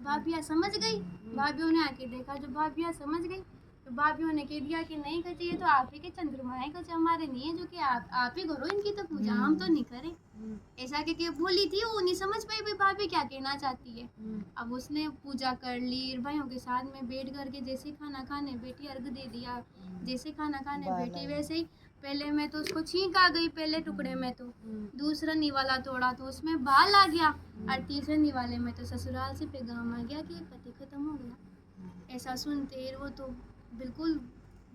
भाभिया समझ गई। भाभीियों ने आके देखा, जो भाभिया समझ गई तो भाभीियों ने कह दिया कि नहीं कची, ये तो आप ही के चंद्रमा है, कच हमारे नहीं है, जो कि आप ही करो इनकी तो पूजा, हम तो नहीं करें। ऐसा के बोली थी, वो नहीं समझ पाई भाई भाभी क्या कहना चाहती है। अब उसने पूजा कर ली, भाइयों के साथ में बैठ करके जैसे खाना खाने बैठी, अर्घ दे दिया। जैसे खाना खाने बैठी वैसे ही पहले में तो उसको छींक आ गई, पहले टुकड़े में तो दूसरा निवाला तोड़ा तो उसमें बाल आ गया, और तीसरे निवाले में तो ससुराल से पैगाम आ गया कि पति खत्म हो गया। ऐसा सुनते वो तो बिल्कुल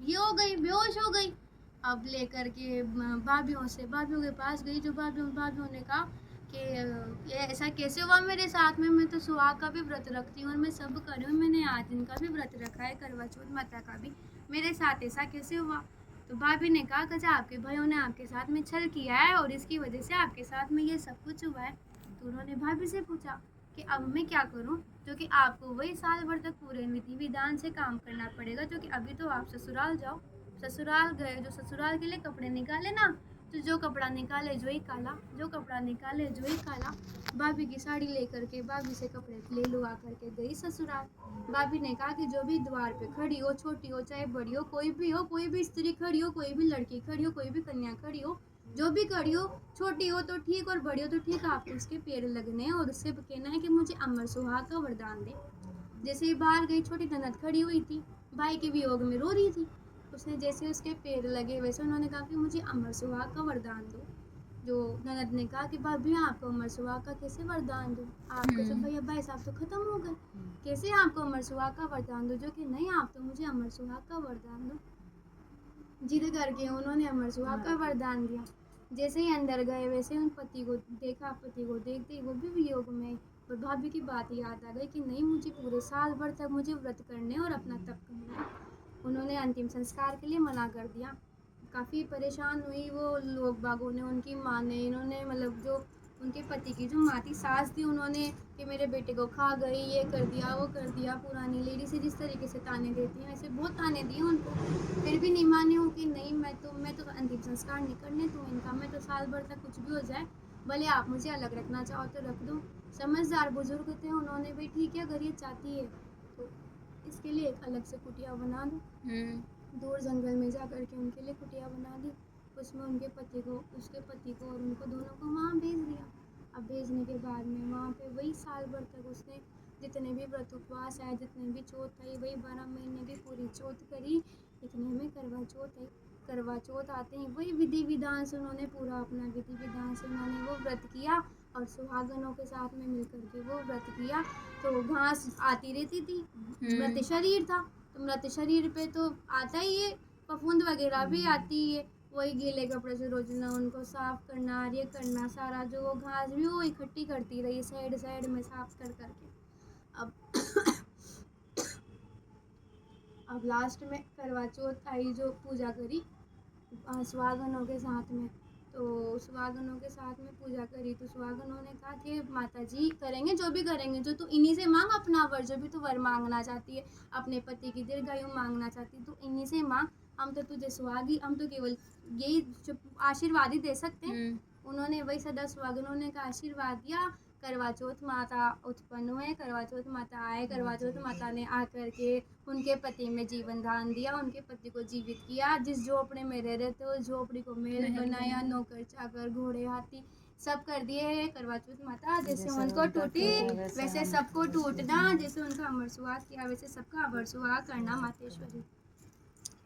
ये हो गई, बेहोश हो गई। अब लेकर के भाभीियों के पास गई, जो भाभीियों ने कहा कि ये ऐसा कैसे हुआ मेरे साथ में, मैं तो सुहाग का भी व्रत रखती हूँ और मैं सब कर रही हूँ, मैंने आज दिन का भी व्रत रखा है, करवा चौथ माता का भी, मेरे साथ ऐसा कैसे हुआ। तो भाभी ने कहा कि आपके भाइयों ने आपके साथ में छल किया है और इसकी वजह से आपके साथ में ये सब कुछ हुआ है। तो उन्होंने भाभी से पूछा कि अब मैं क्या करूं, जो कि आपको वही साल भर तक पूरे विधि विधान से काम करना पड़ेगा, जो कि अभी तो आप ससुराल जाओ, ससुराल गए, जो ससुराल के लिए कपड़े निकाले ना, तो जो कपड़ा निकाले जो ही काला, जो कपड़ा निकाले जो ही काला। भाभी की साड़ी लेकर के भाभी से कपड़े ले लो आकर के गई ससुराल। भाभी ने कहा कि जो भी द्वार पे खड़ी हो, छोटी हो चाहे बड़ी हो, कोई भी स्त्री खड़ी हो, कोई भी लड़की खड़ी हो, कोई भी कन्या खड़ी हो, जो भी खड़ी हो, छोटी हो तो ठीक और बड़ी हो तो ठीक, आपको उसके पैर लगने हैं और उससे कहना है कि मुझे अमर सुहाग का वरदान दे। जैसे ही बाहर गई, छोटी ननद खड़ी हुई थी, भाई के वियोग में रो रही थी, उसने जैसे उसके पैर लगे वैसे उन्होंने कहा कि मुझे अमर सुहाग का वरदान दो। जो ननद ने कहा कि भाभी आपको अमर सुहाग का कैसे वरदान दूं, आपको तो भैया भाई साहब तो खत्म हो गए, कैसे आपको अमर सुहाग का वरदान दूं, जो कि नहीं आप तो मुझे अमर सुहाग का वरदान दो। जिद करके उन्होंने अमर सुहाग का वरदान दिया। जैसे ही अंदर गए वैसे उन पति को देखा, पति को देखते ही वो भी वियोग में, और भाभी की बात याद आ गई कि नहीं मुझे पूरे साल भर तक मुझे व्रत करने और अपना तप करना है। उन्होंने अंतिम संस्कार के लिए मना कर दिया। काफ़ी परेशान हुई वो लोग बागों ने, उनकी माँ ने, इन्होंने मतलब जो उनके पति की जो माँ थी, सास थी, उन्होंने कि मेरे बेटे को खा गई, ये कर दिया वो कर दिया, पुरानी लेडी से जिस तरीके से ताने देती हैं ऐसे बहुत ताने दिए उनको, फिर भी नहीं माने हो कि नहीं मैं तो अंतिम संस्कार नहीं करने दूँ इनका, मैं तो साल भर तक कुछ भी हो जाए, भले आप मुझे अलग रखना चाहो तो रख दो। समझदार बुजुर्ग थे, उन्होंने भी ठीक है अगर ये चाहती है तो इसके लिए एक अलग से कुटिया बना दो, दूर जंगल में जा कर के उनके लिए कुटिया बना दी, उसमें उसके पति को और उनको दोनों को वहाँ भेज दिया। अब भेजने के बाद में वहाँ पे वही साल भर तक उसने जितने भी व्रत उपवास आए, जितने भी चौथ आई, वही 12 महीने की पूरी चौथ करी, इतने में करवा चौथ आई। करवा चौथ आते ही वही विधि विधान से उन्होंने पूरा अपना विधि विधान से उन्होंने वो व्रत किया और सुहागनों के साथ में मिलकर के वो व्रत किया। तो घास आती रहती थी, मृत शरीर था तो मृत शरीर पे तो आता ही है, फफूंद वगैरह भी आती है, वही गीले कपड़े से रोजना उनको साफ करना, ये करना, सारा जो वो घास भी वो इकट्ठी करती रही साइड में साफ कर करके। अब लास्ट में करवा चौथ आई, जो पूजा करी सुहागनों के साथ में, तो सुहागनों के साथ में पूजा करी तो सुहागनों ने कहा कि माता जी करेंगे जो भी करेंगे, जो तू इन्हीं से मांग अपना वर, जो भी तू वर मांगना चाहती है, अपने पति की दीर्घायु मांगना चाहती है तो इन्हीं से मांग, हम तो तुझे सुहागी, हम तो केवल यही आशीर्वाद ही दे सकते हैं। उन्होंने वही सदा सुहागनों ने का आशीर्वाद दिया। करवा चौथ माता उत्पन्न हुए, करवा चौथ माता आए, करवा चौथ माता ने आकर के उनके पति में जीवन दान दिया, उनके पति को जीवित किया, जिस झोपड़े में रह रहे थे उस झोपड़ी को महल बनाया, नौकर चाकर घोड़े हाथी सब कर दिए करवा चौथ माता। जैसे उनको टूटी वैसे सबको टूटना, जैसे उनका अमर सुहाग किया वैसे सबका अमर सुहाग करना मातेश्वरी।